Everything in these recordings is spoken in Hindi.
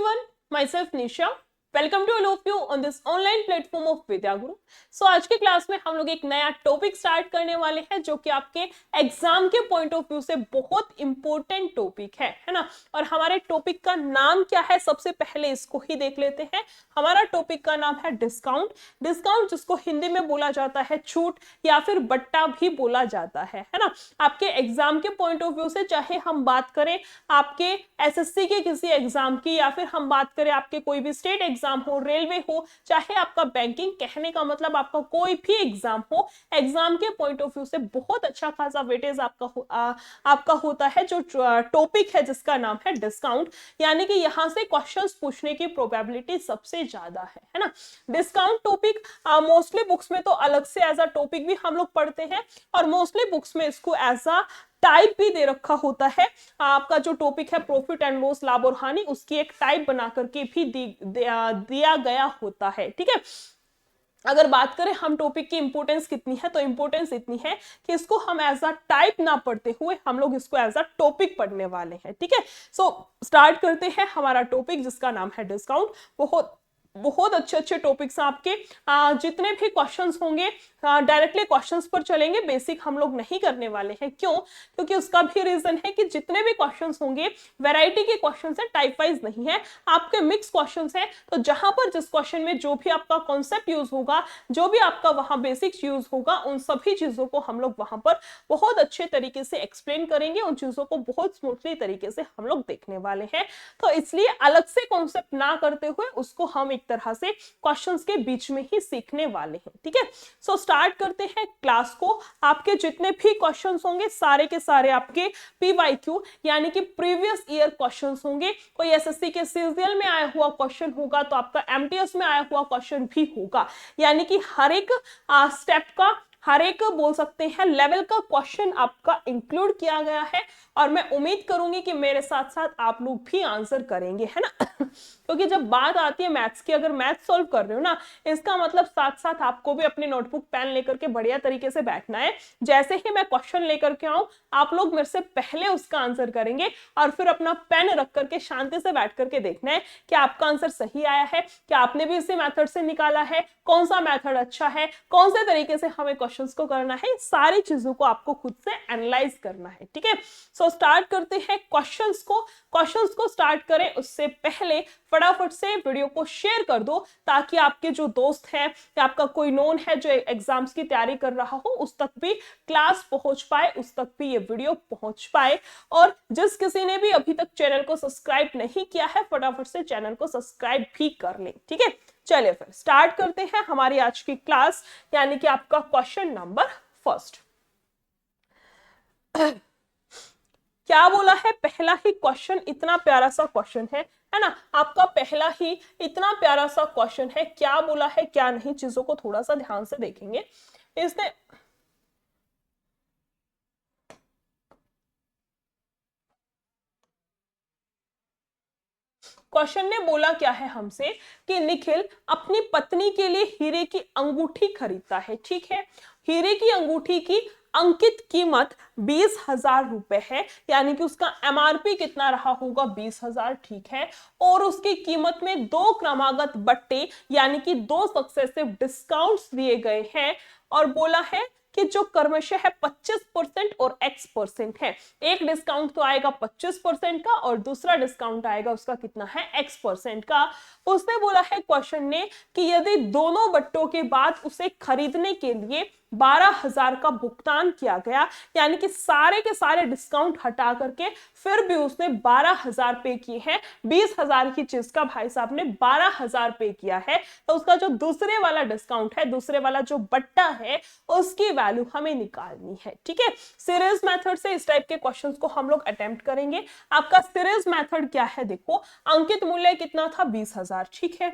everyone, myself Nisha. Welcome to all of you on this online platform of Vidya Guru. So आज के क्लास में हम लोग एक नया टॉपिक स्टार्ट करने वाले हैं जो कि आपके एग्जाम के पॉइंट ऑफ व्यू से बहुत इंपॉर्टेंट टॉपिक है ना। और हमारे टॉपिक का नाम क्या है, सबसे पहले इसको ही देख लेते हैं। हमारा टॉपिक का नाम है डिस्काउंट। डिस्काउंट जिसको हिंदी में बोला जाता है छूट या फिर बट्टा भी बोला जाता है ना। आपके एग्जाम के पॉइंट ऑफ व्यू से, चाहे हम बात करें आपके एसएससी के किसी एग्जाम की या फिर हम बात करें आपके कोई भी स्टेट एग्जाम हो, रेलवे हो, चाहे आपका बैंकिंग, कहने का मतलब आपका कोई भी एग्जाम हो, एग्जाम के पॉइंट ऑफ व्यू से बहुत अच्छा खासा वेटेज आपका होता है जो टॉपिक है जिसका नाम है डिस्काउंट। यानी कि यहां से क्वेश्चंस पूछने की प्रोबेबिलिटी सबसे ज्यादा है ना। डिस्काउंट टॉपिक मोस्टली बुक्स में तो अलग से एज अ टॉपिक भी हम लोग पढ़ते हैं और मोस्टली बुक्स में इसको एज अ टाइप भी दे रखा होता है। आपका जो टॉपिक है प्रॉफिट एंड लॉस, लाभ और हानि, उसकी एक टाइप बना करके भी दिया गया होता है। ठीक है, अगर बात करें हम टॉपिक की इंपॉर्टेंस कितनी है, तो इंपॉर्टेंस इतनी है कि इसको हम एज अ टाइप ना पढ़ते हुए हम लोग इसको एज अ टॉपिक पढ़ने वाले हैं। ठीक है, सो स्टार्ट करते हैं हमारा टॉपिक जिसका नाम है डिस्काउंट। बहुत अच्छे अच्छे टॉपिक्स आपके जितने भी क्वेश्चंस होंगे डायरेक्टली क्वेश्चंस पर चलेंगे, बेसिक हम लोग नहीं करने वाले हैं। क्यों? क्योंकि उसका भी रीजन है कि जितने भी क्वेश्चंस होंगे वैरायटी के क्वेश्चंस है, टाइप वाइज नहीं है, आपके मिक्स क्वेश्चंस है। तो जहां पर जिस क्वेश्चन में जो भी आपका कॉन्सेप्ट यूज होगा, जो भी आपका वहां बेसिक्स यूज होगा, उन सभी चीजों को हम लोग वहां पर बहुत अच्छे तरीके से एक्सप्लेन करेंगे, उन चीजों को बहुत स्मूथली तरीके से हम लोग देखने वाले हैं। तो इसलिए अलग से कॉन्सेप्ट ना करते हुए उसको हम एक तरह से क्वेश्चंस के बीच में ही सीखने वाले हैं। ठीक है, सो स्टार्ट करते हैं क्लास को। आपके जितने भी क्वेश्चंस होंगे सारे के सारे आपके पीवाईक्यू यानी कि प्रीवियस ईयर क्वेश्चंस होंगे। कोई एसएससी के सीजीएल में आया हुआ क्वेश्चन होगा तो आपका एमटीएस में आया हुआ क्वेश्चन भी होगा। यानी कि हर एक स्टेप का, हर एक बोल सकते हैं लेवल का क्वेश्चन आपका इंक्लूड किया गया है। और मैं उम्मीद करूंगी कि मेरे साथ साथ आप लोग भी आंसर करेंगे, है ना। क्योंकि जब बात आती है मैथ्स की, अगर मैथ सॉल्व कर रहे हो ना, इसका मतलब साथ साथ आपको भी अपनी नोटबुक पेन लेकर के बढ़िया तरीके से बैठना है। जैसे ही मैं क्वेश्चन लेकर के आऊं, आप लोग मेरे से पहले उसका आंसर करेंगे और फिर अपना पेन रख करके शांति से बैठ करके देखना है कि आपका आंसर सही आया है, क्या आपने भी इसी मेथड से निकाला है, कौन सा मेथड अच्छा है, कौन से तरीके से हमें क्वेश्चंस को करना है, सारी चीजों को आपको खुद से एनालाइज करना है। ठीक है, सो स्टार्ट करते हैं क्वेश्चंस को स्टार्ट करें उससे पहले फटाफट से वीडियो को शेयर कर दो ताकि आपके जो दोस्त हैं या आपका कोई नोन है जो एग्जाम्स की तैयारी कर रहा हो उस तक भी क्लास पहुंच पाए, उस तक भी ये वीडियो पहुंच पाए। और जिस किसी ने भी अभी तक चैनल को सब्सक्राइब नहीं किया है, फटाफट से चैनल को सब्सक्राइब भी कर लें। ठीक है, चलिए फिर स्टार्ट करते हैं हमारी आज की क्लास, यानी कि आपका क्वेश्चन नंबर फर्स्ट। क्या बोला है, पहला ही क्वेश्चन इतना प्यारा सा क्वेश्चन है ना। आपका पहला ही इतना प्यारा सा क्वेश्चन है, क्या बोला है क्या नहीं, चीजों को थोड़ा सा ध्यान से देखेंगे। इसने क्वेश्चन ने बोला क्या है हमसे कि निखिल अपनी पत्नी के लिए हीरे की अंगूठी खरीदता है। ठीक है, हीरे की अंगूठी की अंकित कीमत 20,000 रुपए है, यानी कि उसका एमआरपी कितना रहा होगा, 20,000। ठीक है, और उसकी कीमत में 2 क्रमागत बट्टे यानी कि 2 सक्सेसिव डिस्काउंट्स दिए गए हैं। और बोला है कि जो क्रमशः है 25% और X% है। एक डिस्काउंट तो आएगा 25% का और दूसरा डिस्काउंट आएगा उसका कितना है, X% का। उसने बोला है क्वेश्चन ने कि यदि दोनों बट्टों के बाद उसे खरीदने के लिए 12,000 का भुगतान किया गया, यानी कि सारे के सारे डिस्काउंट हटा करके फिर भी उसने 12,000 पे किए हैं, 20,000 की चीज का भाई साहब ने 12,000 पे किया है, तो उसका जो दूसरे वाला डिस्काउंट है, दूसरे वाला जो बट्टा है, उसकी वैल्यू हमें निकालनी है। ठीक है, सीरीज मेथड से इस टाइप के क्वेश्चंस को हम लोग अटेम्प्ट करेंगे। आपका सीरीज मेथड क्या है, देखो अंकित मूल्य कितना था, 20,000। ठीक है,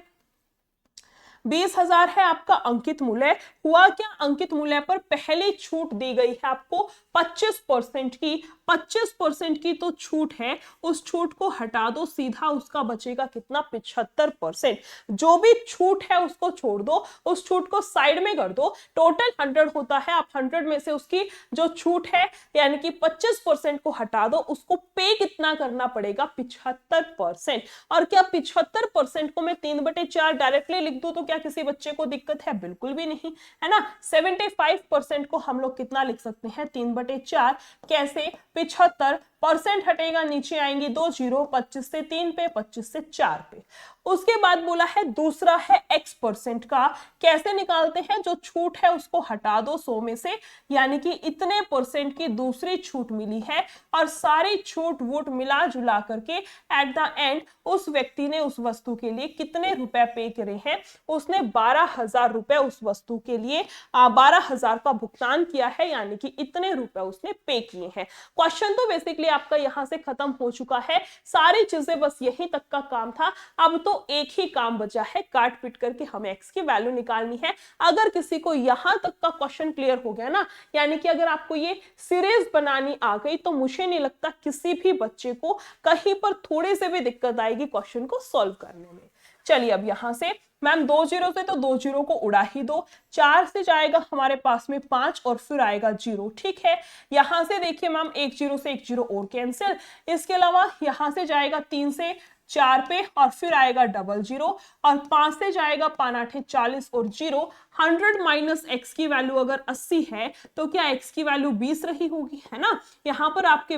20,000 है आपका अंकित मूल्य। हुआ क्या, अंकित मूल्य पर पहले छूट दी गई है आपको 25% की। 25% की तो छूट है, उस छूट को हटा दो, सीधा उसका बचेगा कितना, 75%। जो भी छूट है उसको छोड़ दो, उस छूट को साइड में कर दो। टोटल 100 होता है, आप 100 में से उसकी जो छूट है यानी कि 25% को हटा दो, उसको पे कितना करना पड़ेगा, 75%। और क्या 75% को मैं 3/4 डायरेक्टली लिख दूं तो क्या किसी बच्चे को दिक्कत है, बिल्कुल भी नहीं, है ना। 75% को हम लोग कितना लिख सकते हैं, 3/4। कैसे, 75% हटेगा, नीचे आएंगी 2 जीरो, 25 से 3 पे, 25 से 4 पे। उसके बाद बोला है दूसरा है x% का। कैसे निकालते हैं, जो छूट है उसको हटा दो 100 में से, यानी कि इतने परसेंट की दूसरी छूट मिली है, और सारी छूट वूट मिला जुला करके एट द एंड उस व्यक्ति ने उस वस्तु के लिए कितने रुपए पे करे हैं, उसने 12,000 रुपए उस वस्तु के लिए 12,000 का भुगतान किया है, यानी कि इतने रुपए उसने पे किए हैं। क्वेश्चन तो बेसिकली आपका यहां से खत्म हो चुका है, सारी चीजें बस यही तक का काम था। अब तो एक ही काम बचा है, काट पीट करके हमें x की वैल्यू निकालनी है। अगर किसी को यहां तक का क्वेश्चन क्लियर हो गया ना, यानी कि अगर आपको ये सीरीज बनानी आ गई, तो मुझे नहीं लगता किसी भी बच्चे को कहीं पर थोड़ी से भी दिक्कत आएगी क्वेश्चन को सॉल्व करने में। चलिए अब यहां से मैम 2 जीरो से तो 2 जीरो को उड़ा ही दो, 4 से जाएगा हमारे पास में 5 और फिर आएगा 0, ठीक है। यहां से देखिए मैम 1 जीरो से 1 जीरो और कैंसिल। इसके अलावा यहां से जाएगा 3 से 4 पे और फिर आएगा 00, और 5 से जाएगा 5 8 40 और 0। 100 माइनस x की वैल्यू अगर 80 है तो क्या x की वैल्यू 20 रही होगी, है ना। यहाँ पर आपके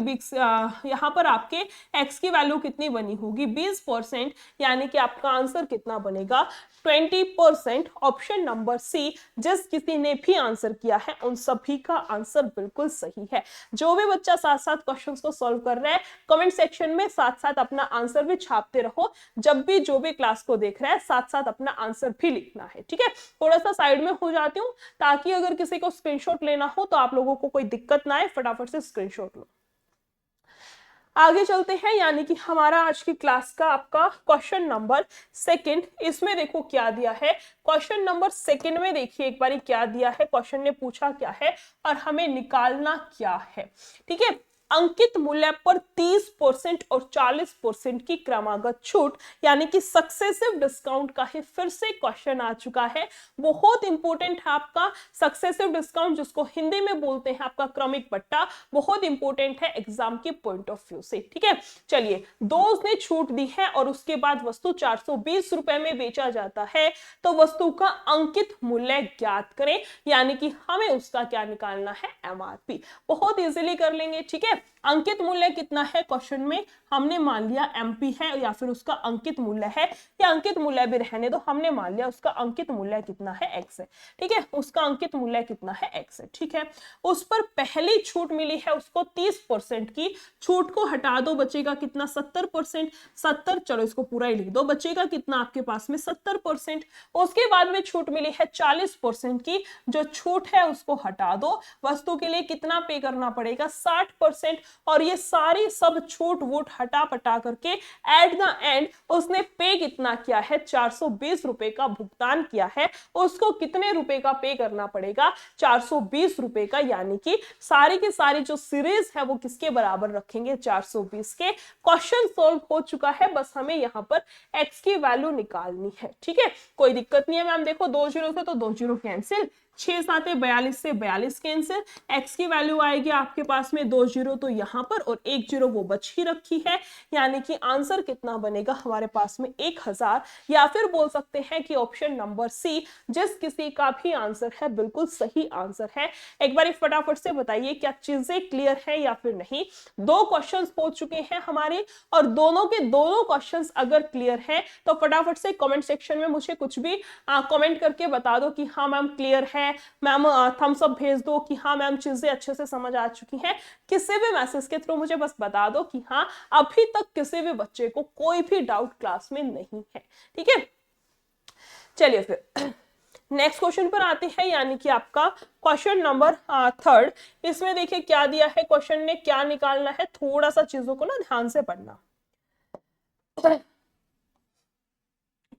x की वैल्यू कितनी बनी होगी, 20%, यानी कि आपका आंसर कितना बनेगा, 20%। ऑप्शन नंबर सी, जिस किसी ने भी आंसर किया है उन सभी का आंसर बिल्कुल सही है। जो भी बच्चा साथ साथ क्वेश्चंस को सॉल्व कर रहा है, कमेंट सेक्शन में साथ साथ अपना आंसर भी छापते रहो। जब भी जो भी क्लास को देख रहा है साथ साथ अपना आंसर भी लिखना है, ठीक है। थोड़ा सा साइड में हो जाती हूँ ताकि अगर किसी को स्क्रीनशॉट लेना हो तो आप लोगों को कोई दिक्कत ना आए, फटाफट से स्क्रीनशॉट लो। आगे चलते हैं, यानी कि हमारा आज की क्लास का आपका क्वेश्चन नंबर 2। इसमें देखो क्या दिया है, क्वेश्चन नंबर 2 में देखिए एक बारी क्या दिया है, क्वेश्चन ने पूछा क्या है और हमें निकालना क्या है, ठीक है। अंकित मूल्य पर 30% और 40% की क्रमागत छूट, यानी कि सक्सेसिव डिस्काउंट का ही फिर से क्वेश्चन आ चुका है। बहुत इंपॉर्टेंट है आपका सक्सेसिव डिस्काउंट, जिसको हिंदी में बोलते हैं आपका क्रमिक बट्टा, बहुत इंपॉर्टेंट है एग्जाम के पॉइंट ऑफ व्यू से, ठीक है। चलिए, दो उसने छूट दी है और उसके बाद वस्तु 420 रुपए में बेचा जाता है, तो वस्तु का अंकित मूल्य ज्ञात करें, यानी कि हमें उसका क्या निकालना है, एमआरपी। बहुत इजीली कर लेंगे, ठीक है। अंकित मूल्य कितना है, क्वेश्चन में हमने मान लिया एमपी है या फिर उसका अंकित मूल्य है, या अंकित मूल्य भी रहने दो, हमने मान लिया उसका अंकित मूल्य कितना है, एक्स है, ठीक है। उसका अंकित मूल्य कितना है, एक्स है, ठीक है। उस पर पहली छूट मिली है उसको 30% की, छूट को हटा दो, बचेगा कितना, 70%। 70, चलो इसको पूरा ही लिख दो, बचेगा कितना आपके पास में, 70%। उसके बाद में छूट मिली है 40% की, जो छूट है उसको हटा दो, वस्तु के लिए कितना पे करना पड़ेगा, 60%। और ये सारी सब छूट वूट हटा पटा करके एट द एंड उसने पे कितना किया है, 420 रुपए का भुगतान किया है। उसको कितने रुपए का पे करना पड़ेगा, 420 रुपए का, यानी कि सारी की सारी जो सीरीज है वो किसके बराबर रखेंगे, 420 के। क्वेश्चन सॉल्व हो चुका है, बस हमें यहां पर x की वैल्यू निकालनी है, ठीक है। कोई दिक्कत नहीं है मैम, देखो 2 जीरो से तो 2 जीरो कैंसिल, 6 7 42 से 42 कैंसिल, x की वैल्यू आएगी आपके पास में 2 जीरो तो यहां पर और 1 जीरो वो बच ही रखी है, यानी कि आंसर कितना बनेगा हमारे पास में 1000। या फिर बोल सकते हैं कि ऑप्शन नंबर सी, जिस किसी का भी आंसर है बिल्कुल सही आंसर है। एक बार फटाफट से बताइए क्या चीजें क्लियर है या फिर नहीं। 2 क्वेश्चंस हो चुके हैं हमारे, और दोनों के दोनों क्वेश्चंस अगर क्लियर है तो फटाफट से कमेंट सेक्शन में मुझे कुछ भी कमेंट करके बता दो कि हाँ मैम क्लियर है, मैम थम्स अप भेज दो कि हाँ मैम चीजें अच्छे से समझ आ चुकी हैं। किसी भी मैसेज के थ्रू मुझे बस बता दो कि हाँ अभी तक किसी भी बच्चे को कोई भी डाउट क्लास में नहीं है, ठीक है। चलिए फिर नेक्स्ट क्वेश्चन पर आते हैं, यानी कि आपका क्वेश्चन नंबर 3। इसमें देखिए क्या दिया है, क्वेश्चन ने क्या निकालना है, थोड़ा सा चीजों को ना ध्यान से पढ़ना।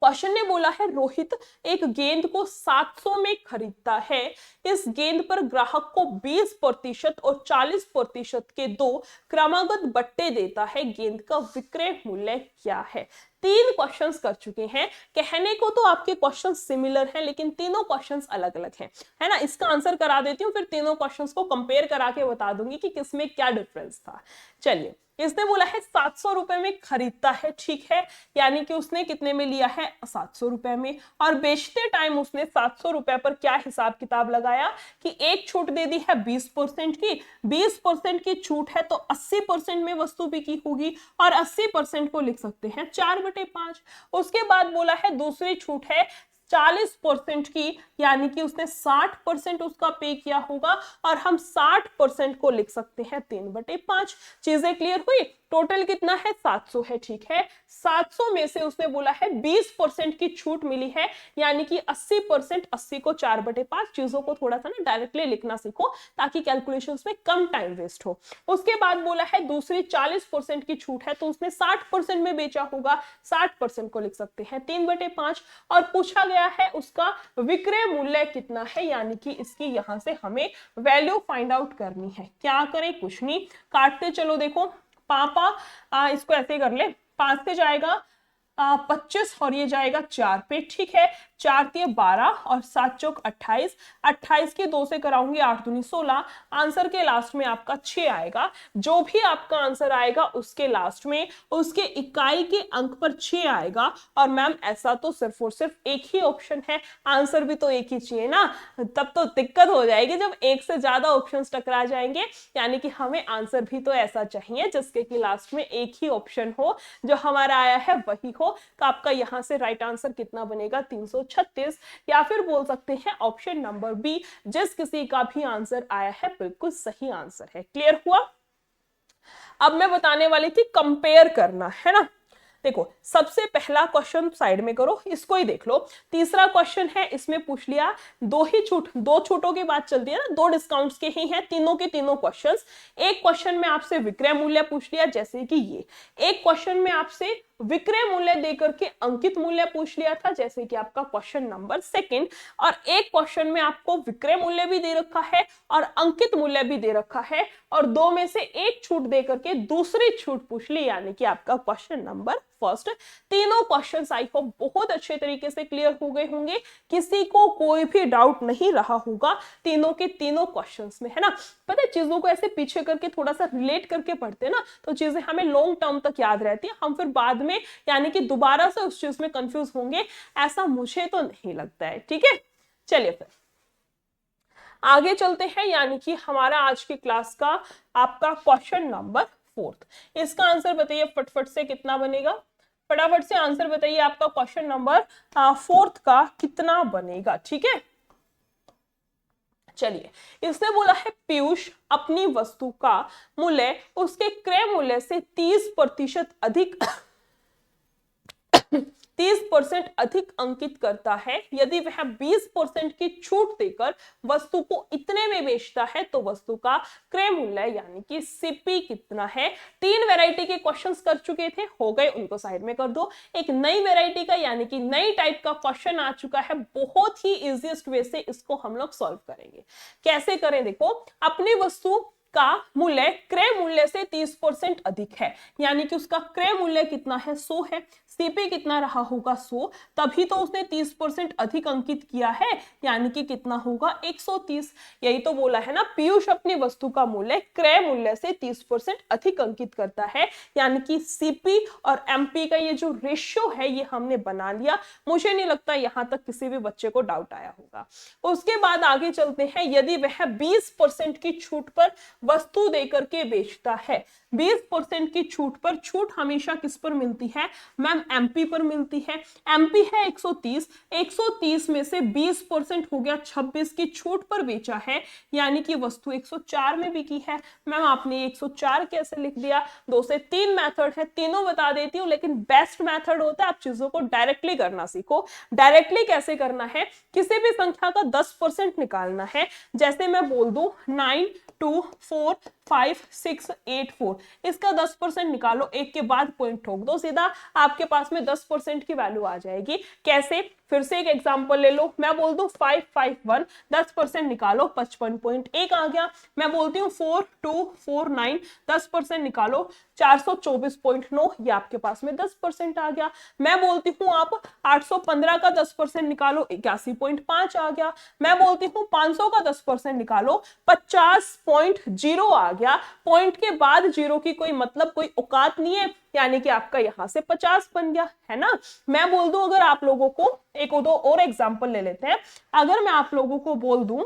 क्वेश्चन ने बोला है रोहित एक गेंद को 700 में खरीदता है। इस गेंद पर ग्राहक को 20% और 40% के दो क्रमागत बट्टे देता है। गेंद का विक्रय मूल्य क्या है? 3 क्वेश्चंस कर चुके हैं। कहने को तो आपके क्वेश्चन सिमिलर हैं, लेकिन तीनों क्वेश्चंस अलग अलग हैं, है ना। इसका आंसर करा देती हूँ, फिर तीनों क्वेश्चंस को कंपेयर करा के बता दूंगी कि किसमें क्या डिफरेंस था। चलिए, इसने बोला है 700 रुपए में खरीदता है, ठीक है, यानी कि उसने कितने में लिया है? 700 रुपए में। और बेचते टाइम उसने 700 रुपए पर क्या हिसाब किताब लगाया कि एक छूट दे दी है 20% की, 20% की छूट है तो 80% में वस्तु बिकी होगी, और 80% को लिख सकते हैं 4/5। उसके बाद बोला है दूसरी छूट है 40% की, यानी कि उसने 60% उसका पे किया होगा, और हम 60% को लिख सकते हैं 3/5। चीजें क्लियर हुई? टोटल कितना है? 700 है, ठीक है। 700 में से उसने बोला है 20% की छूट मिली है, यानी कि 80%, 80 को 4/5। चीजों को थोड़ा सा ना डायरेक्टली लिखना सीखो ताकि कैलकुलेशंस में कम टाइम वेस्ट हो। उसके बाद बोला है दूसरी 40% की छूट है, तो उसने 60% में बेचा होगा, 60% को लिख सकते हैं 3/5। और पूछा गया है उसका विक्रय मूल्य कितना है, यानी कि इसकी यहां से हमें वैल्यू फाइंड आउट करनी है। क्या करें? कुछ नहीं, काटते चलो। देखो पापा इसको ऐसे कर ले, 5 से जाएगा 25 और ये जाएगा 4 पे, ठीक है। 4 दिए 12 और 7 चौक 28, 28 के 2 से कराऊंगी 8 दूनी 16। आंसर के लास्ट में आपका 6 आएगा। जो भी आपका आंसर आएगा उसके लास्ट में उसके इकाई के अंक पर 6 आएगा। और मैम ऐसा तो सिर्फ और सिर्फ एक ही ऑप्शन है, आंसर भी तो एक ही चाहिए ना, तब तो दिक्कत हो जाएगी जब एक से ज्यादा ऑप्शंस टकरा जाएंगे। यानी कि हमें आंसर भी तो ऐसा चाहिए जिसके कि लास्ट में एक ही ऑप्शन हो, जो हमारा आया है वही हो। तो आपका यहां से राइट आंसर कितना बनेगा? 336, या फिर बोल सकते हैं ऑप्शन नंबर बी, जिस किसी का भी आंसर आया है बिल्कुल सही आंसर है। क्लियर हुआ? अब मैं बताने वाली थी कंपेयर करना, है ना। देखो सबसे पहला क्वेश्चन साइड में करो, इसको ही देख लो। तीसरा क्वेश्चन है, इसमें पूछ लिया दो ही छूट, दो छूटों की बात चलती है ना, दो डिस्काउंट्स के ही हैं तीनों के तीनों क्वेश्चंस। एक क्वेश्चन में आपसे विक्रय मूल्य पूछ लिया जैसे कि ये, एक क्वेश्चन में आपसे विक्रय मूल्य देकर के अंकित मूल्य पूछ लिया था जैसे कि आपका क्वेश्चन नंबर 2, और एक क्वेश्चन में आपको विक्रय मूल्य भी दे रखा है और अंकित मूल्य भी दे रखा है, और दो में से एक छूट देकर के दूसरी छूट पूछ ली, यानी कि आपका क्वेश्चन नंबर 1। तीनों क्वेश्चंस आई होप बहुत अच्छे तरीके से क्लियर हो गए होंगे, किसी को कोई भी डाउट नहीं रहा होगा तीनों के तीनों क्वेश्चंस में, है ना। पता है चीजों को ऐसे पीछे करके थोड़ा सा रिलेट करके पढ़ते हैं ना, तो चीजें हमें लॉन्ग टर्म तक याद रहती है, हम फिर बाद में यानी कि दोबारा से उस चीज में कंफ्यूज होंगे, ऐसा मुझे तो नहीं लगता है, ठीक है। चलिए फिर आगे चलते हैं, यानी कि हमारा आज की क्लास का आपका क्वेश्चन नंबर 4। इसका आंसर बताइए फटफट से कितना बनेगा? फटाफट से आंसर बताइए, आपका क्वेश्चन नंबर 4 का कितना बनेगा, ठीक है। चलिए, इसने बोला है पीयूष अपनी वस्तु का मूल्य उसके क्रय मूल्य से 30% अधिक 30% अधिक अंकित करता है। यदि वह 20% की छूट देकर वस्तु को इतने में बेचता है तो वस्तु का क्रय मूल्य यानी कि सीपी कितना है। 3 वैरायटी के क्वेश्चंस कर चुके थे, हो गए, उनको साइड में कर दो। एक नई वैरायटी का यानी कि नई टाइप का क्वेश्चन आ चुका है, बहुत ही इजीएस्ट वे से इसको हम लोग सॉल्व करेंगे। कैसे करें? देखो, अपनी वस्तु का मूल्य क्रय मूल्य से 30% अधिक है, यानी कि उसका क्रय मूल्य कितना है? 100 है। सीपी कितना रहा होगा? 100, तभी तो उसने 30% अधिक अंकित किया है, यानी कि कितना होगा? 130। यही तो बोला है ना, पीयूष अपनी वस्तु का मूल्य क्रय मूल्य से 30% अधिक अंकित करता है, यानी कि सीपी और एमपी का ये जो रेशियो है ये हमने बना लिया। मुझे नहीं लगता यहां तक किसी भी बच्चे को डाउट आया होगा। उसके बाद आगे चलते हैं, यदि वह 20% की छूट पर वस्तु देकर के बेचता है। 20% की छूट पर, छूट हमेशा किस पर मिलती है मैम? एमपी पर मिलती है। एमपी है 130, 130 में से 20% हो गया 26 की छूट पर बेचा है, यानी कि वस्तु 104 में बिकी है। मैम आपने 104 कैसे लिख दिया? 2 से 3 मेथड है, तीनों बता देती हूँ, लेकिन बेस्ट मेथड होता है आप चीजों को डायरेक्टली करना सीखो। डायरेक्टली कैसे करना है? किसी भी संख्या का 10% निकालना है। जैसे मैं बोल दूं 9 2 4 5684। इसका 10% निकालो, एक के बाद पॉइंट ठोक दो, सीधा आपके पास में 10% की वैल्यू आ जाएगी। कैसे? फिर से एक एग्जांपल ले लो, मैं बोल दूं 551, 10% निकालो, 55.1 आ गया। मैं बोलती हूँ 4249, 10% निकालो, 424.9, ये आपके पास में 10% आ गया। मैं बोलती हूँ आप 815 का 10% निकालो, 81.5 आ गया। मैं बोलती हूँ 500 का 10% निकालो, 50.0 आ गया। पॉइंट के बाद जीरो की कोई मतलब, कोई औकात नहीं है, यानी कि आपका यहां से 50 बन गया, है ना। मैं बोल दूं, अगर आप लोगों को एक दो और एग्जांपल ले लेते हैं, अगर मैं आप लोगों को बोल दूं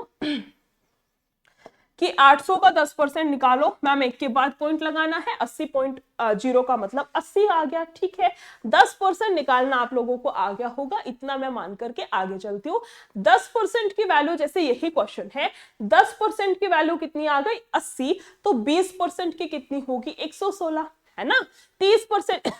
कि 800 का 10% निकालो, मैम एक के बाद पॉइंट लगाना है, 80.0 का मतलब 80 आ गया, ठीक है। 10% निकालना आप लोगों को आ गया होगा, इतना मैं मान करके आगे चलती हूँ। 10% की वैल्यू, जैसे यही क्वेश्चन है, 10% की वैल्यू कितनी आ गई? 80, तो 20% की कितनी होगी? 116, है ना। 30%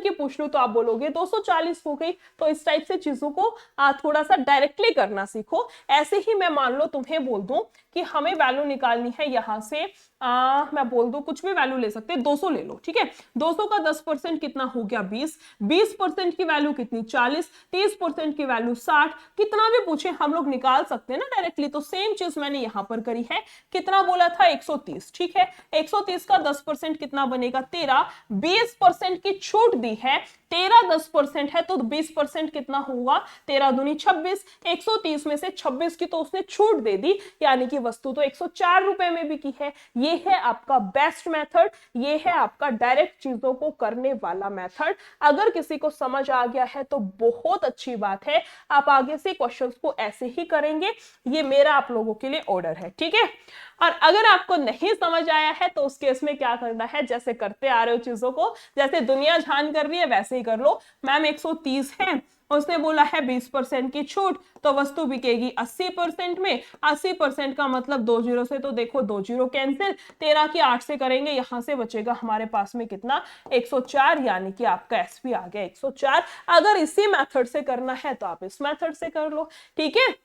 की पूछ लूं तो आप बोलोगे 240 हो गई। तो इस टाइप से चीजों को थोड़ा सा डायरेक्टली करना सीखो। ऐसे ही मैं मान लो तुम्हें बोल दूं कि हमें वैल्यू निकालनी है यहां से, मैं बोल दूं कुछ भी वैल्यू ले सकते हैं, 200 ले लो, ठीक है। 200 का 10% कितना हो गया? 20। 20% की वैल्यू कितनी? 40। 30% की वैल्यू 60। कितना भी पूछे हम लोग निकाल सकते हैं ना डायरेक्टली। तो सेम चीज मैंने यहां पर करी है। कितना बोला था? 130, ठीक है। 130 का 10% कितना बनेगा? 13। 20% की छूट दी है, 13 10% है, तो 20% कितना होगा? 13 दूनी 26। 130 में से 26 की तो उसने छूट दे दी, यानी कि वस्तु तो 104 रुपए में बिकी है। ये है आपका बेस्ट मेथड, ये है आपका डायरेक्ट चीजों को करने वाला मेथड। अगर किसी को समझ आ गया है तो बहुत अच्छी बात है, आप आगे से क्वेश्चंस को ऐसे ही करेंगे। ये मेरा आप लोगों के लिए ऑर्डर है, ठीक है। और अगर आपको नहीं समझ आया है तो उस केस में क्या करना है, जैसे करते आ रहे हो चीजों को, जैसे दुनिया जान कर रही है वैसे ही कर लो। मैम 130 है, उसने बोला है 20% की छूट, तो वस्तु बिकेगी 80% में। 80% का मतलब 2 जीरो से, तो देखो 2 जीरो कैंसिल, 13 की 8 से करेंगे, यहां से बचेगा हमारे पास में कितना? 104, यानी कि आपका एसपी आ गया 104। अगर इसी मेथड से करना है तो आप इस मेथड से कर लो, ठीक है।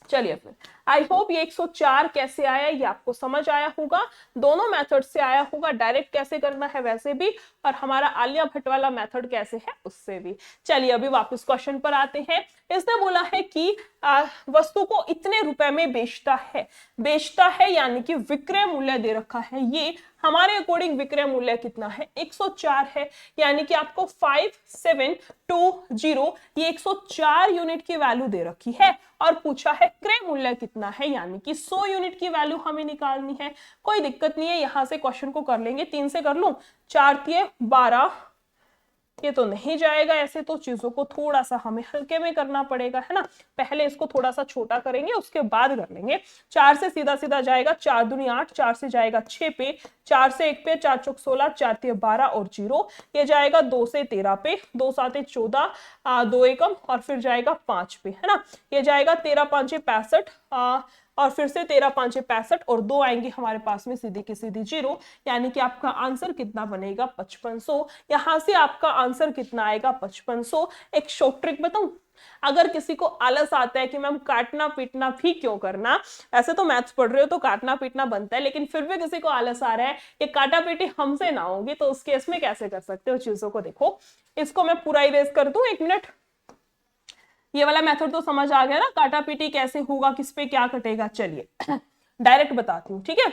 चलिए फिर, आई होप ये 104 कैसे आया ये आपको समझ आया होगा। दोनों मेथड से आया होगा, डायरेक्ट कैसे करना है वैसे भी, और हमारा आलिया भट्ट वाला मेथड कैसे है उससे भी। चलिए अभी वापस क्वेश्चन पर आते हैं। इसने बोला है कि वस्तु को इतने रुपए में बेचता है, यानी कि विक्रय मूल्य दे रखा है। ये हमारे अकॉर्डिंग विक्रय मूल्य कितना है? 104 है, यानी कि आपको 5720, ये 104 यूनिट की वैल्यू दे रखी है, और पूछा है क्रय मूल्य कितना है, यानी कि 100 यूनिट की वैल्यू हमें निकालनी है। कोई दिक्कत नहीं है, यहां से क्वेश्चन को कर लेंगे। 3 से कर लूं, 4 तिये 12, ये तो नहीं जाएगा ऐसे, तो चीजों को थोड़ा सा हमें हल्के में करना पड़ेगा, है ना। पहले इसको थोड़ा सा छोटा करेंगे, उसके बाद कर लेंगे। 4 से सीधा सीधा जाएगा, 4 दूनी 8, 4 से जाएगा 6 पे, 4 से 1 पे, 4 चौक 16, 4 तिये 12 और 0, ये जाएगा 2 से 13 पे, 2 साते 14, 2 एकम, और फिर जाएगा 5 पे, है ना। ये जाएगा 13 5 65, और फिर से 13 5 65, और 2 आएंगे हमारे पास में सीधी की सीधी 0, यानी कि आपका आंसर कितना बनेगा? 5500। यहां से आपका आंसर कितना आएगा? 5500। एक शॉर्ट ट्रिक बताऊं, अगर किसी को आलस आता है कि मैम काटना पीटना भी क्यों करना, ऐसे तो मैथ्स पढ़ रहे हो तो काटना पीटना बनता है, लेकिन फिर भी किसी को आलस आ रहा है ये काटा पीटी हमसे ना होगी, तो उस केस में कैसे कर सकते हो चीजों को? देखो, इसको मैं पूरा इरेज कर दूं, 1 मिनट। ये वाला मेथड तो समझ आ गया ना, काटा पीटी कैसे होगा, किस पे क्या कटेगा। चलिए डायरेक्ट बताती हूँ, ठीक है।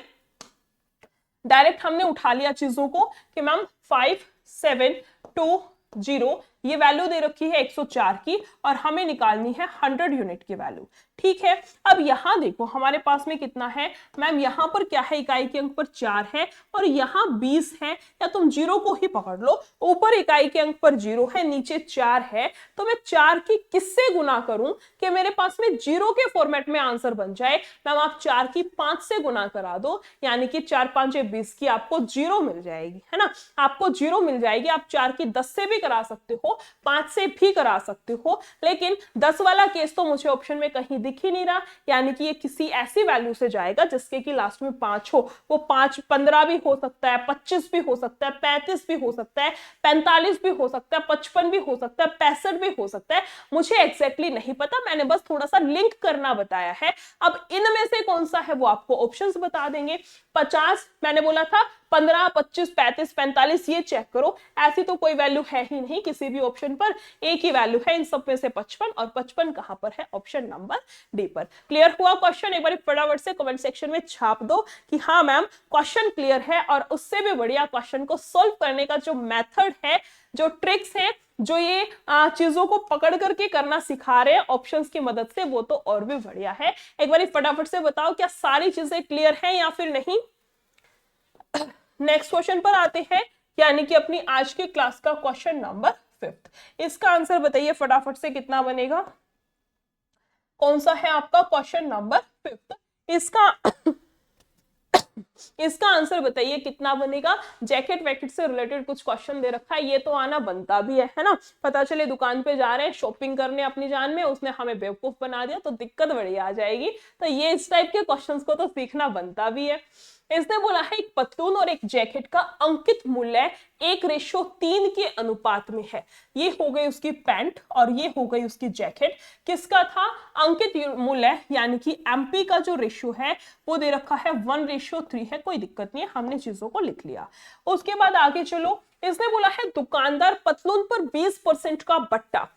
डायरेक्ट हमने उठा लिया चीजों को कि मैम 5720, ये वैल्यू दे रखी है 104 की, और हमें निकालनी है 100 यूनिट की वैल्यू, ठीक है। अब यहां देखो हमारे पास में कितना है मैम, यहां पर क्या है? इकाई के अंक पर 4 है, और यहां 20 है, या तुम 0 को ही पकड़ लो। ऊपर इकाई के अंक पर 0 है, नीचे 4 है, तो मैं 4 की किससे गुना करूं कि मेरे पास में 0 के फॉर्मेट में आंसर बन जाए? मैम आप 4 की 5 से गुना करा दो, यानी कि 4 5 20 की आपको 0 मिल जाएगी, है ना। आपको 0 मिल जाएगी। आप 4 की 10 से भी करा सकते हो, हो, 5 से भी करा सकते हो, लेकिन 10 वाला केस तो मुझे ऑप्शन में कहीं दिख ही नहीं रहा, यानी कि ये किसी ऐसी वैल्यू से जाएगा जिसके कि लास्ट में 5 हो। वो 5 15 भी हो सकता है, 25 भी हो सकता है, 35 भी हो सकता है, 45 भी हो सकता है, 55 भी हो सकता है, 65 भी हो सकता है, मुझे एग्जैक्टली नहीं पता, मैंने बस थोड़ा सा लिंक करना बताया है। अब इनमें से कौन सा है वो आपको ऑप्शंस बता देंगे। 50 मैंने बोला था, 15, 25, 35, 45 ये चेक करो, ऐसी तो कोई वैल्यू है ही नहीं किसी भी ऑप्शन पर, एक ही वैल्यू है इन सब में से 55, और 55 कहां पर है, ऑप्शन नंबर डी पर। क्लियर हुआ क्वेश्चन? एक बार फटाफट से कमेंट सेक्शन में छाप दो कि हाँ मैम क्वेश्चन क्लियर है, और उससे भी बढ़िया क्वेश्चन को सोल्व करने का जो मेथड है, जो ट्रिक्स है, जो ये चीजों को पकड़ करके करना सिखा रहे हैं ऑप्शंस की मदद से, वो तो और भी बढ़िया है। एक बार फटाफट से बताओ क्या सारी चीजें क्लियर हैं या फिर नहीं। नेक्स्ट क्वेश्चन पर आते हैं, यानी कि अपनी आज की क्लास का क्वेश्चन नंबर 5। इसका आंसर बताइए फटाफट से कितना बनेगा। कौन सा है आपका क्वेश्चन नंबर 5? इसका आंसर बताइए कितना बनेगा। जैकेट वैकेट से रिलेटेड कुछ क्वेश्चन दे रखा है, ये तो आना बनता भी है ना। पता चले दुकान पे जा रहे हैं शॉपिंग करने अपनी जान में, उसने हमें बेवकूफ बना दिया तो दिक्कत बड़ी आ जाएगी। तो ये इस टाइप के क्वेश्चंस को तो सीखना बनता भी है। इसने बोला है एक पतलून और एक जैकेट का अंकित मूल्य 1:3 के अनुपात में है। ये हो गई उसकी पैंट और ये हो गई उसकी जैकेट। किसका था अंकित मूल्य, यानी कि एमपी का जो रेशियो है वो दे रखा है 1:3 है। कोई दिक्कत नहीं है, हमने चीजों को लिख लिया। उसके बाद आगे चलो, इसने बोला है दुकानदार पतलून पर 20% का बट्टा,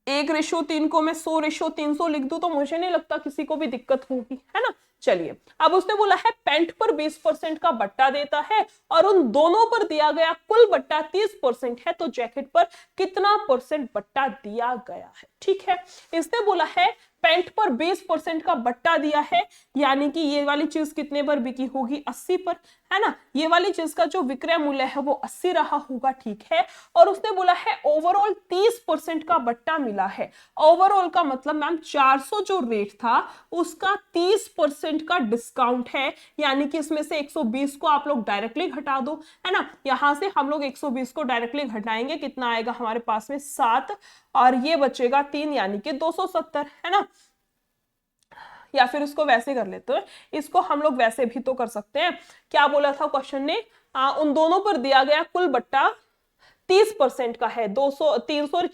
1:3 को मैं 100:300 लिख दूं तो मुझे नहीं लगता किसी को भी दिक्कत होगी, है ना। चलिए, अब उसने बोला है पैंट पर 20% का बट्टा देता है और उन दोनों पर दिया गया कुल बट्टा 30% है, तो जैकेट पर कितना परसेंट बट्टा दिया गया है। ठीक है, इसने बोला है पैंट पर 20% का बट्टा दिया है, यानी कि ये वाली चीज कितने पर बिकी होगी, 80 पर, है ना। ये वाली चीज का जो विक्रय मूल्य है वो 80 रहा होगा, ठीक है। और उसने बोला है ओवरऑल 30% का बट्टा मिला है। ओवरऑल का मतलब मैम 400 जो रेट था उसका 30% का डिस्काउंट है, यानी कि इसमें से 120 को आप लोग डायरेक्टली घटा दो, है ना। यहां से हम लोग 120 को डायरेक्टली घटाएंगे, कितना आएगा हमारे पास में 7, और ये बचेगा 3, यानी कि 270, है ना। या फिर इसको वैसे कर लेते हैं, इसको हम लोग वैसे भी तो कर सकते हैं। क्या बोला था क्वेश्चन ने, उन दोनों पर दिया गया कुल बट्टा 30% का है। 200 300 और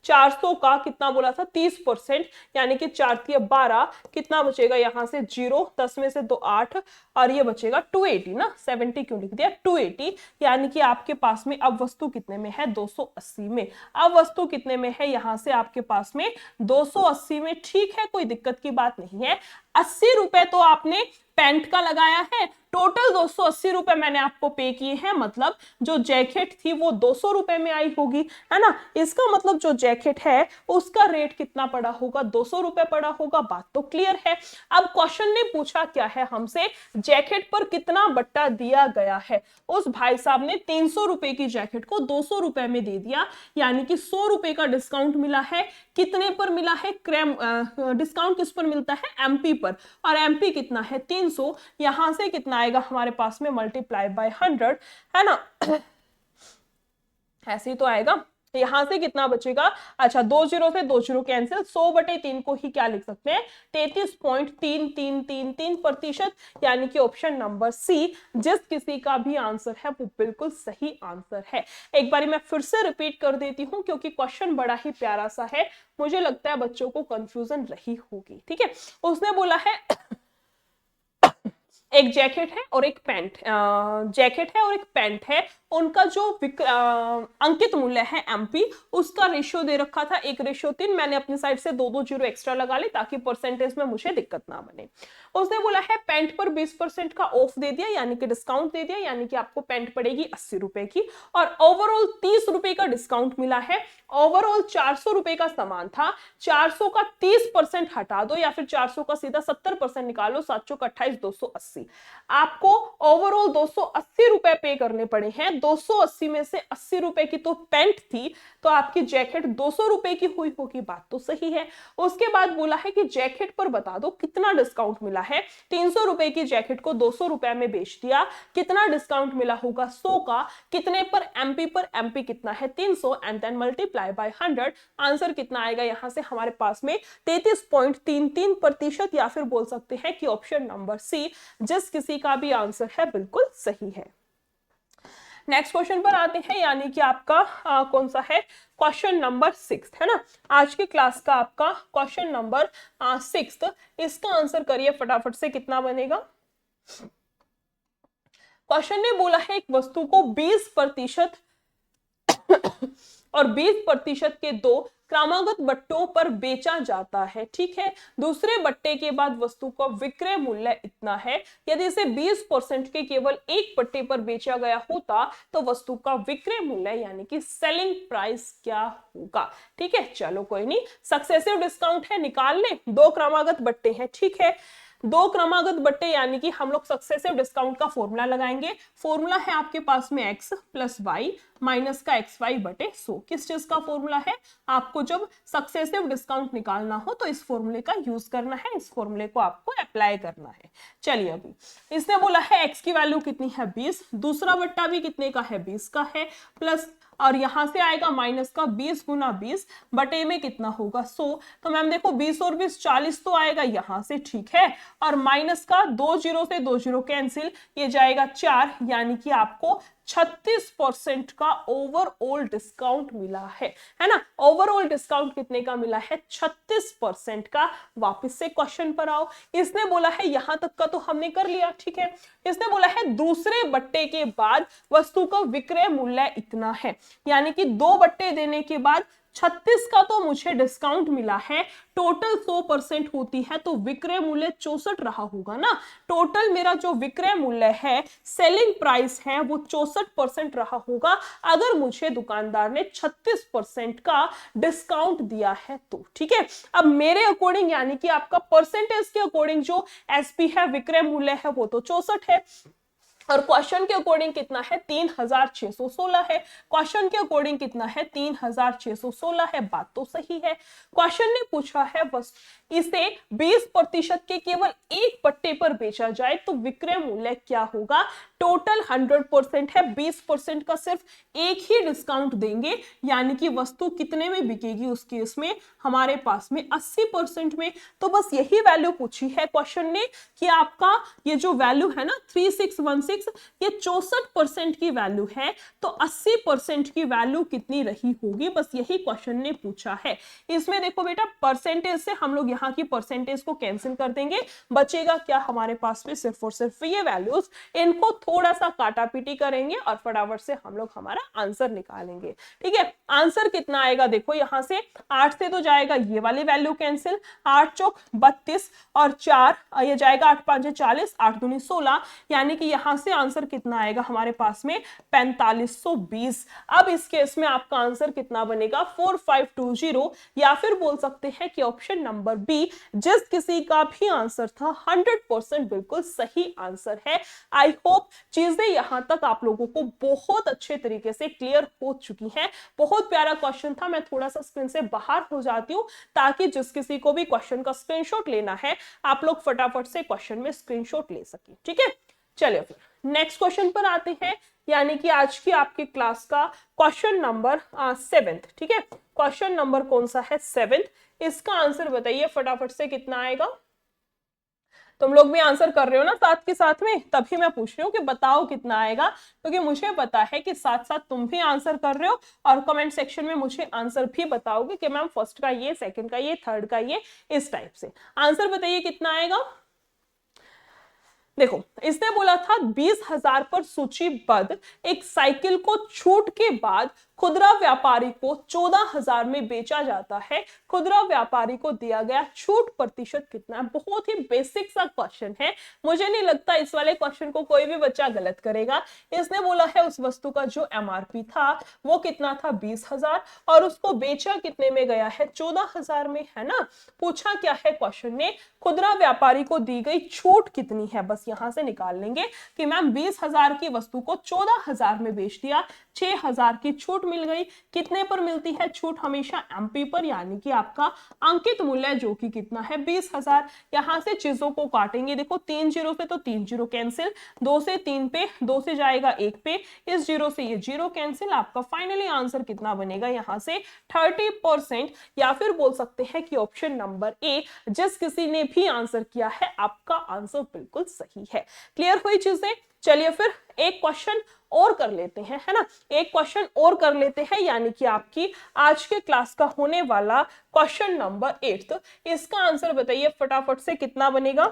400 का कितना बोला था 30%, यानी कि 4×3=12, कितना बचेगा यहाँ से 0, 10 में से 2 8, और ये बचेगा 280 ना, 70 क्यों लिख दिया 280, यानी कि आपके पास में अब वस्तु कितने में है 280 में। अब वस्तु कितने में है यहाँ से आपके पास में 280 में। ठीक है, कोई दिक्कत की बात नहीं है। 80 रुपए तो आपने पैंट का लगाया है, टोटल 280 रुपए मैंने आपको पे किए हैं, मतलब जो जैकेट थी वो 200 रुपए में आई होगी, है ना। इसका मतलब जो जैकेट है उसका रेट कितना पड़ा होगा, 200 रुपए पड़ा होगा। बात तो क्लियर है। अब क्वेश्चन ने पूछा क्या है हमसे, जैकेट पर कितना बट्टा दिया गया है। उस भाई साहब ने 300 रुपए की जैकेट को 200 रुपए में दे दिया, यानी कि 100 रुपए का डिस्काउंट मिला है। कितने पर मिला है, डिस्काउंट किस पर मिलता है, एमपी पर, और एमपी कितना है 300, यहां से कितना आएगा हमारे पास में मल्टीप्लाई बाय 100, है ना। ऐसे ही तो आएगा। यहां से कितना बचेगा, अच्छा 2 0 से 2 0 कैंसिल, 100/3 को ही क्या लिख सकते हैं 33.3333%, यानी कि ऑप्शन नंबर सी जिस किसी का भी आंसर है वो बिल्कुल सही आंसर है। एक बार मैं फिर से रिपीट कर देती हूं क्योंकि क्वेश्चन बड़ा ही प्यारा सा है, मुझे लगता है बच्चों को कंफ्यूजन रही होगी। ठीक है, उसने बोला है एक जैकेट है और एक पैंट, जैकेट है और एक पैंट है, उनका जो अंकित मूल्य है एमपी, उसका रेशियो दे रखा था 1:3। मैंने अपनी साइड से 2 0 एक्स्ट्रा लगा ली ताकि परसेंटेज में मुझे दिक्कत ना बने। उसने बोला है पैंट पर 20% का ऑफ दे दिया, यानी कि डिस्काउंट दे दिया, यानी कि आपको पैंट पड़ेगी 80 रुपए की, और ओवरऑल 30 रुपए का डिस्काउंट मिला है। ओवरऑल 400 रुपए का सामान था, 400 का 30% हटा दो, या फिर 400 का सीधा 70% निकालो, 7 × 28 280। आपको ओवरऑल 280 रुपए पे करने पड़े हैं। 280 में से 80 रुपए की तो पैंट थी, तो आपकी जैकेट 200 रुपए की हुई होगी। बात तो सही है। उसके बाद बोला है कि जैकेट पर बता दो कितना डिस्काउंट मिला है। 300 300 रुपए की जैकेट को 200 रुपए में बेच दिया, कितना डिस्काउंट मिला होगा? 100 का। कितने पर एमपी कितना है? 300 and then multiply by 100। Answer कितना आएगा यहां से हमारे पास में? 33.33%, या फिर बोल सकते हैं कि ऑप्शन नंबर सी जिस किसी का भी आंसर है बिल्कुल सही है। नेक्स्ट क्वेश्चन पर आते हैं, यानी कि आपका कौन सा है? क्वेश्चन नंबर 6 है ना, आज की क्लास का आपका क्वेश्चन नंबर 6। इसका आंसर करिए फटाफट से, कितना बनेगा? क्वेश्चन ने बोला है एक वस्तु को 20% और 20% के दो क्रमागत बट्टों पर बेचा जाता है, ठीक है। दूसरे बट्टे के बाद वस्तु का विक्रय मूल्य इतना है। यदि इसे 20% के केवल एक बट्टे पर बेचा गया होता तो वस्तु का विक्रय मूल्य यानी कि सेलिंग प्राइस क्या होगा? ठीक है, चलो कोई नहीं, सक्सेसिव डिस्काउंट है, निकाल ले। दो क्रमागत बट्टे हैं, ठीक है, दो क्रमागत बट्टे यानी कि हम लोग सक्सेसिव डिस्काउंट का फॉर्मूला लगाएंगे। फॉर्मूला है आपके पास में x प्लस वाई माइनस का xy बटे 100। किस चीज का फॉर्मूला है? आपको जब सक्सेसिव डिस्काउंट निकालना हो तो इस फॉर्मूले का यूज करना है, इस फॉर्मूले को आपको अप्लाई करना है। चलिए, अभी इसने बोला है x की वैल्यू कितनी है? 20। दूसरा बट्टा भी कितने का है? 20 का है, प्लस और यहां से आएगा माइनस का 20 गुना 20 बटे में कितना होगा? 100। तो मैम देखो 20 और 20 40 तो आएगा यहां से, ठीक है, और माइनस का 2 जीरो से 2 जीरो कैंसिल, ये जाएगा 4, यानी कि आपको 36% का ओवरऑल डिस्काउंट मिला है ना। ओवरऑल डिस्काउंट कितने का मिला है? 36% का। वापस से क्वेश्चन पर आओ। इसने बोला है यहां तक का तो हमने कर लिया, ठीक है। इसने बोला है दूसरे बट्टे के बाद वस्तु का विक्रय मूल्य इतना है, यानी कि दो बट्टे देने के बाद 36 का तो मुझे डिस्काउंट मिला है, टोटल 100% होती है तो विक्रय मूल्य 64 रहा होगा ना। टोटल मेरा जो विक्रय मूल्य है, सेलिंग प्राइस है, वो 64% रहा होगा अगर मुझे दुकानदार ने 36% का डिस्काउंट दिया है तो, ठीक है। अब मेरे अकॉर्डिंग यानी कि आपका परसेंटेज के अकॉर्डिंग जो एसपी है, विक्रय मूल्य है, वो तो 64 है, और क्वेश्चन के अकॉर्डिंग कितना है? 3616 है। क्वेश्चन के अकॉर्डिंग कितना है? 3616 है। बात तो सही है। क्वेश्चन ने पूछा है बस इसे 20% के केवल एक पट्टे पर बेचा जाए तो विक्रय मूल्य क्या होगा? टोटल 100% है, 20% का सिर्फ एक ही डिस्काउंट देंगे, यानी कि वस्तु कितने में बिकेगी उस केस में? हमारे पास में 80% में। तो बस यही वैल्यू पूछी है क्वेश्चन ने कि आपका ये जो वैल्यू है ना 3616, ये 64% की वैल्यू है, तो 80% की वैल्यू कितनी रही होगी? बस यही क्वेश्चन ने पूछा है। इसमें देखो बेटा, परसेंटेज से हम लोग यहाँ की परसेंटेज को कैंसिल कर देंगे, बचेगा क्या हमारे पास में? सिर्फ और सिर्फ ये वैल्यूज। इनको थोड़ा सा काटा पीटी करेंगे और फटाफट से हम लोग हमारा आंसर निकालेंगे, ठीक है। आंसर कितना आएगा? देखो यहां से 8 से तो जाएगा ये वाली वैल्यू कैंसिल, 8 चौक 32 और 4 ये जाएगा 8 5 40, 8 दूनी 16, यानी कि यहां से आंसर कितना आएगा हमारे पास में? 4520। अब इस केस में आपका आंसर कितना बनेगा? 4520, या फिर बोल सकते हैं कि ऑप्शन नंबर बी जिस किसी का भी आंसर था 100% बिल्कुल सही आंसर है। आई होप चीजें यहां तक आप लोगों को बहुत अच्छे तरीके से क्लियर हो चुकी हैं। बहुत प्यारा क्वेश्चन था। मैं थोड़ा सा स्क्रीन से बाहर हो जाती हूं ताकि जिस किसी को भी क्वेश्चन का स्क्रीनशॉट लेना है आप लोग फटाफट से क्वेश्चन में स्क्रीनशॉट ले सके, ठीक है। चलिए फिर नेक्स्ट क्वेश्चन पर आते हैं, यानी कि आज की आपकी क्लास का क्वेश्चन नंबर 7, ठीक है। क्वेश्चन नंबर कौन सा है? 7। इसका आंसर बताइए फटाफट से, कितना आएगा? तुम लोग भी आंसर कर रहे हो ना साथ के साथ में, तभी मैं पूछ रही हूँ कि बताओ कितना आएगा, क्योंकि मुझे पता है कि साथ साथ तुम भी आंसर कर रहे हो और कमेंट सेक्शन में मुझे आंसर भी बताओगे कि मैम फर्स्ट का ये, सेकंड का ये, थर्ड का ये, इस टाइप से। आंसर बताइए कितना आएगा। देखो इसने बोला था 20,000 पर सूचीबद्ध एक साइकिल को छूट के बाद खुदरा व्यापारी को 14,000 में बेचा जाता है। खुदरा व्यापारी को दिया गया छूट प्रतिशत कितना है? बहुत ही बेसिक सा क्वेश्चन है, मुझे नहीं लगता इस वाले क्वेश्चन को कोई भी बच्चा गलत करेगा। इसने बोला है उस वस्तु का जो एमआरपी था वो कितना था? 20,000, और उसको बेचा कितने में गया है? 14,000 में, है ना। पूछा क्या है क्वेश्चन ने? खुदरा व्यापारी को दी गई छूट कितनी है? बस यहां से निकाल लेंगे कि मैम 20,000 की वस्तु को 14,000 में बेच दिया, 6,000 की छूट मिल गई। कितने पर मिलती है छूट? हमेशा एमपी पर, यानी कि आपका अंकित मूल्य जो कि कितना है 20,000। यहां से चीजों को काटेंगे, देखो 3 जीरो से तो 3 जीरो कैंसिल, 2 से 3 पे, 2 से जाएगा 1 पे, इस जीरो से ये जीरो कैंसिल। आपका फाइनली आंसर कितना बनेगा यहाँ से 30%, या फिर बोल सकते हैं कि ऑप्शन नंबर ए, जिस किसी ने भी आंसर किया है आपका आंसर बिल्कुल सही है। क्लियर हुई चीजें? चलिए फिर एक क्वेश्चन और कर लेते हैं, है ना, एक क्वेश्चन और कर लेते हैं, यानी कि आपकी आज के क्लास का होने वाला क्वेश्चन नंबर 8। इसका आंसर बताइए फटाफट से कितना बनेगा।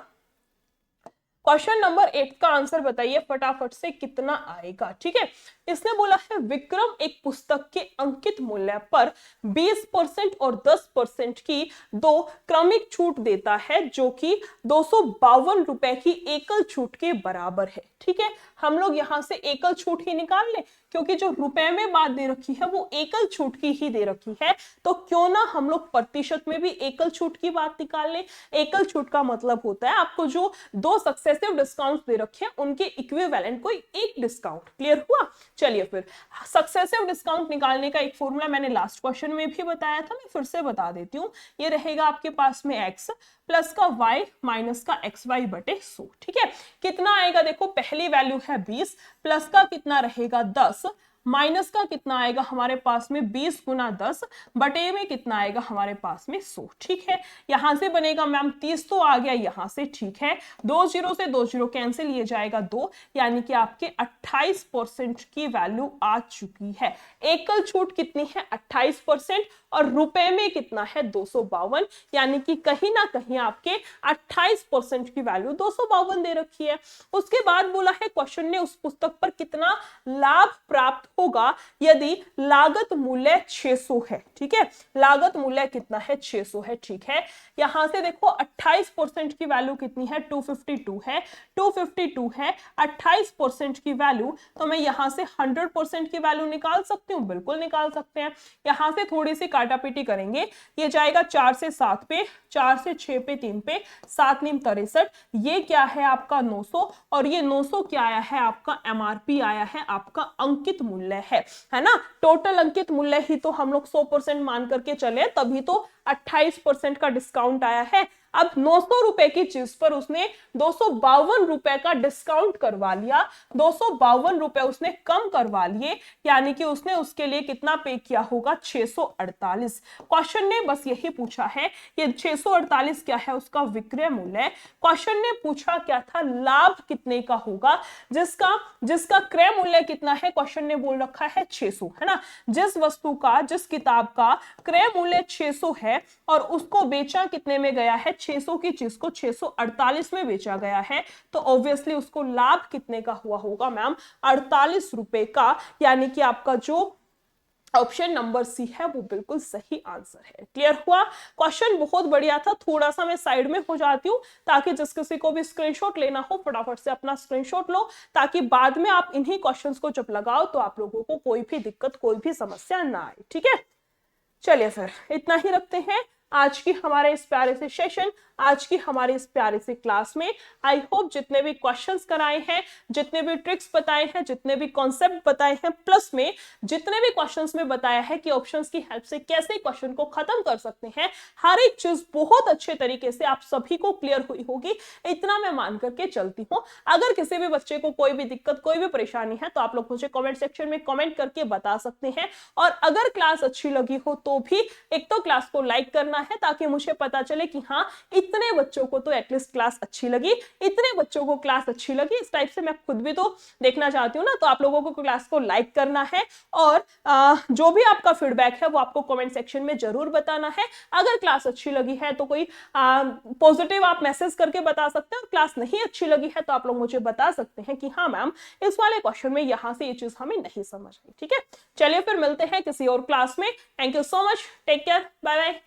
क्वेश्चन नंबर 8 का आंसर बताइए फटाफट से कितना आएगा। ठीक है, इसने बोला है विक्रम एक पुस्तक के अंकित मूल्य पर 20% और 10% की दो क्रमिक छूट देता है, जो कि 252 रुपए की एकल छूट के बराबर है। ठीक है, हम लोग यहां से एकल छूट ही निकाल ले, क्योंकि जो रुपए में बात दे रखी है वो एकल छूट की ही दे रखी है, तो क्यों ना हम लोग प्रतिशत में भी एकल छूट की बात निकाल ले। एकल छूट का मतलब होता है आपको जो दो सक्सेसिव डिस्काउंट दे रखे हैं उनके इक्विवेलेंट कोई एक डिस्काउंट। क्लियर हुआ? चलिए फिर सक्सेसिव डिस्काउंट निकालने का एक फॉर्मूला मैंने लास्ट क्वेश्चन में भी बताया था, मैं फिर से बता देती हूँ। ये रहेगा आपके पास में x प्लस का y माइनस का xy बटे 100। ठीक है, कितना आएगा? देखो पहली वैल्यू है 20, प्लस का कितना रहेगा 10, माइनस का कितना आएगा हमारे पास में 20 गुना 10 बटे में कितना आएगा हमारे पास में 100। ठीक है, यहां से बनेगा मैम 30 तो आ गया यहां से। ठीक है, 2 जीरो से 2 जीरो कैंसिल, ये जाएगा 2, यानी कि आपके 28% की वैल्यू आ चुकी है। एकल छूट कितनी है? 28%, और रुपए में कितना है 252, यानी कि कहीं ना कहीं आपके 28% की वैल्यू 252 दे रखी है। उसके बाद बोला है क्वेश्चन ने उस पुस्तक पर कितना लाभ प्राप्त होगा यदि लागत मूल्य 600 है। ठीक है, लागत मूल्य कितना है? 600 है। ठीक है, यहां से देखो 28% की वैल्यू कितनी है? 252 है, 252 है 28% की वैल्यू, तो मैं यहां से 100% की वैल्यू निकाल सकती हूँ, बिल्कुल निकाल सकते हैं। यहां से थोड़ी सी काटापीटी करेंगे, ये जाएगा 4 से 7 पे, 4 से 6 पे, 3 पे, 7 नीम 63, ये क्या है आपका 900, और ये 900 क्या आया है आपका एमआरपी आया है, आपका अंकित मूल्य है ना। टोटल अंकित मूल्य ही तो हम लोग 100% मान करके चले, तभी तो 28% का डिस्काउंट आया है। अब 900 रुपए की चीज पर उसने 252 रुपए का डिस्काउंट करवा लिया, 252 रुपए उसने कम करवा लिए, यानी कि उसने उसके लिए कितना पे किया होगा? 648। क्वेश्चन ने बस यही पूछा है, ये 648 क्या है? उसका विक्रय मूल्य। क्वेश्चन ने पूछा क्या था? लाभ कितने का होगा, जिसका क्रय मूल्य कितना है? क्वेश्चन ने बोल रखा है 600, है ना। जिस वस्तु का, जिस किताब का क्रय मूल्य 600 है और उसको बेचा कितने में गया है? 600 की चीज को 648 में बेचा गया है, तो ऑब्वियसली उसको लाभ कितने का हुआ होगा मैम? 48 रुपए का, यानी कि आपका जो ऑप्शन नंबर सी है वो बिल्कुल सही आंसर है। क्लियर हुआ? क्वेश्चन बहुत बढ़िया था, थोड़ा सा मैं साइड में हो जाती हूं ताकि जिस किसी को भी स्क्रीनशॉट लेना हो फटाफट से अपना स्क्रीनशॉट लो, ताकि बाद में आप इन्हीं क्वेश्चंस को जब लगाओ तो आप लोगों को कोई भी दिक्कत, कोई भी समस्या ना आए। ठीक है, चलिए फिर इतना ही रखते हैं आज की हमारे इस प्यारे से सेशन, आज की हमारे इस प्यारे से क्लास में। आई होप जितने भी क्वेश्चंस कराए हैं, जितने भी ट्रिक्स बताए हैं, जितने भी कॉन्सेप्ट बताए हैं, प्लस में जितने भी क्वेश्चंस में बताया है कि ऑप्शंस की हेल्प से कैसे क्वेश्चन को खत्म कर सकते हैं, हर एक चीज बहुत अच्छे तरीके से आप सभी को क्लियर हुई होगी, इतना मैं मान करके चलती हूँ। अगर किसी भी बच्चे को कोई भी दिक्कत, कोई भी परेशानी है तो आप लोग मुझे कॉमेंट सेक्शन में कॉमेंट करके बता सकते हैं। और अगर क्लास अच्छी लगी हो तो भी एक तो क्लास को लाइक करना है, ताकि मुझे पता चले कि हाँ इतने बच्चों को तो एटलीस्ट क्लास अच्छी लगी, इतने बच्चों को क्लास अच्छी लगी। इस टाइप से मैं खुद भी तो देखना चाहती हूँ ना, तो आप लोगों को क्लास को लाइक करना है और जो भी आपका फीडबैक है वो आपको कमेंट सेक्शन में जरूर बताना है। अगर क्लास अच्छी लगी है तो कोई पॉजिटिव आप मैसेज करके बता सकते हैं, और क्लास नहीं अच्छी लगी है तो आप लोग मुझे बता सकते हैं कि हाँ मैम इस वाले क्वेश्चन में यहाँ से ये चीज हमें नहीं समझ आई। ठीक है, चलिए फिर मिलते हैं किसी और क्लास में। Thank you so much, take care, bye bye.